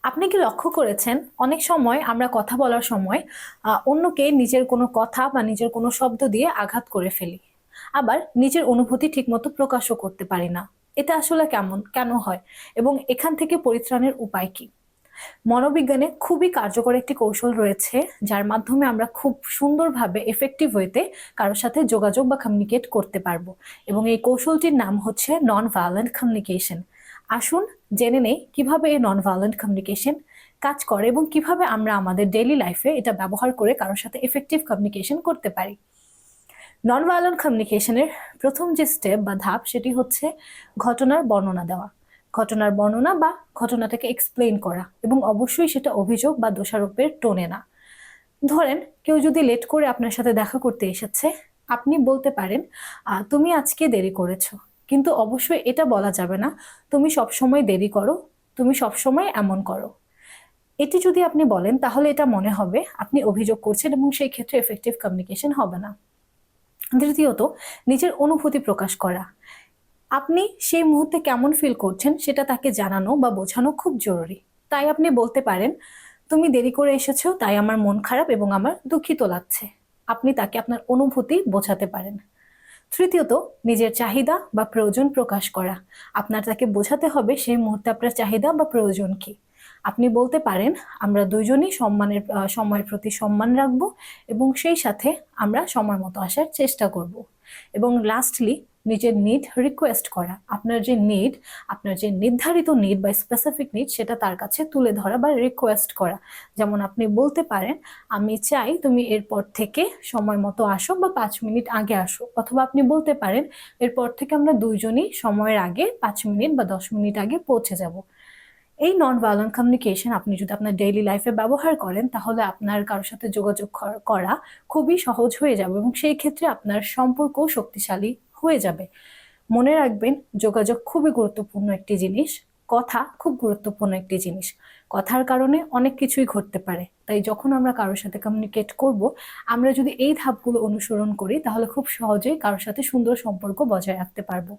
আপনি কি লক্ষ্য করেছেন অনেক সময় আমরা কথা বলার সময় অন্যকে নিজের কোনো কথা বা নিজের কোনো শব্দ দিয়ে আঘাত করে ফেলি। আবার নিজের অনুভূতি ঠিকমতো প্রকাশও করতে পারি না। এটা আসলে কেন হয়? এবং এখান থেকে পরিত্রাণের উপায় কি? মনোবিজ্ঞানে খুবই কার্যকর একটি কৌশল রয়েছে, যার মাধ্যমে আমরা খুব সুন্দরভাবে এফেক্টিভ ওয়েতে কারো সাথে যোগাযোগ বা কমিউনিকেট করতে পারবো। এবং এই কৌশলটির নাম হচ্ছে নন ভায়োলেন্ট কমিউনিকেশন। আসুন জেনে নেই কিভাবে এই নন ভায়োলেন্ট কমিউনিকেশন কাজ করে এবং কিভাবে আমরা আমাদের ডেইলি লাইফে এটা ব্যবহার করে কারোর সাথে এফেক্টিভ কমিউনিকেশন করতে পারি। নন ভায়োলেন্ট কমিউনিকেশনের প্রথম যে স্টেপ বা ধাপ সেটি হচ্ছে ঘটনার বর্ণনা দেওয়া। ঘটনার বর্ণনা বা ঘটনাটাকে এক্সপ্লেইন করা, এবং অবশ্যই সেটা অভিযোগ বা দোষারোপের টোনে না। ধরেন কেউ যদি লেট করে আপনার সাথে দেখা করতে এসেছে, আপনি বলতে পারেন, তুমি আজকে দেরি করেছো। কিন্তু অবশ্যই এটা বলা যাবে না, তুমি সবসময় দেরি করো, তুমি সবসময় এমন করো। এটি যদি আপনি বলেন তাহলে এটা মনে হবে আপনি অভিযোগ করছেন, এবং সেই ক্ষেত্রে এফেক্টিভ কমিউনিকেশন হবে না। দ্বিতীয়ত, নিজের অনুভূতি প্রকাশ করা। আপনি সেই মুহূর্তে কেমন ফিল করছেন সেটা তাকে জানানো বা বোঝানো খুব জরুরি। তাই আপনি বলতে পারেন, তুমি দেরি করে এসেছো তাই আমার মন খারাপ এবং আমার দুঃখিত লাগছে। আপনি তাকে আপনার অনুভূতি বোঝাতে পারেন। তৃতীয়ত, নিজের চাহিদা বা প্রয়োজন প্রকাশ করা। আপনার তাকে বোঝাতে হবে সেই মুহূর্তে আপনার চাহিদা বা প্রয়োজন কি। আপনি বলতে পারেন, আমরা দুইজনই সময়ের প্রতি সম্মান রাখবো, এবং সেই সাথে আমরা সময় মতো আসার চেষ্টা করব। এবং লাস্টলি, নিজের নিড রিকোয়েস্ট করা। আপনার যে নির্ধারিত নিড বা স্পেসিফিক নিড সেটা তার কাছে তুলে ধরা বা রিকোয়েস্ট করা। যেমন আপনি বলতে পারেন, আমি চাই তুমি এরপর থেকে সময় মতো আসো বা 5 মিনিট আগে আসো। অথবা আপনি বলতে পারেন, এরপর থেকে আমরা দুইজনই সময়ের আগে 5 মিনিট বা 10 মিনিট আগে পৌঁছে যাব। এই নন ভায়োলেন্ট কমিউনিকেশন আপনি যদি আপনার ডেইলি লাইফে ব্যবহার করেন, তাহলে আপনার কারোর সাথে যোগাযোগ করা খুবই সহজ হয়ে যাবে, এবং সেই ক্ষেত্রে আপনার সম্পর্ক শক্তিশালী হয়ে যাবে। মনে রাখবেন, যোগাযোগ খুবই গুরুত্বপূর্ণ একটি জিনিস। কথা খুব গুরুত্বপূর্ণ একটি জিনিস। কথার কারণে অনেক কিছুই ঘটতে পারে। তাই যখন আমরা কারোর সাথে কমিউনিকেট করব, আমরা যদি এই ধাপগুলো অনুসরণ করি তাহলে খুব সহজেই কারোর সাথে সুন্দর সম্পর্ক বজায় রাখতে পারবো।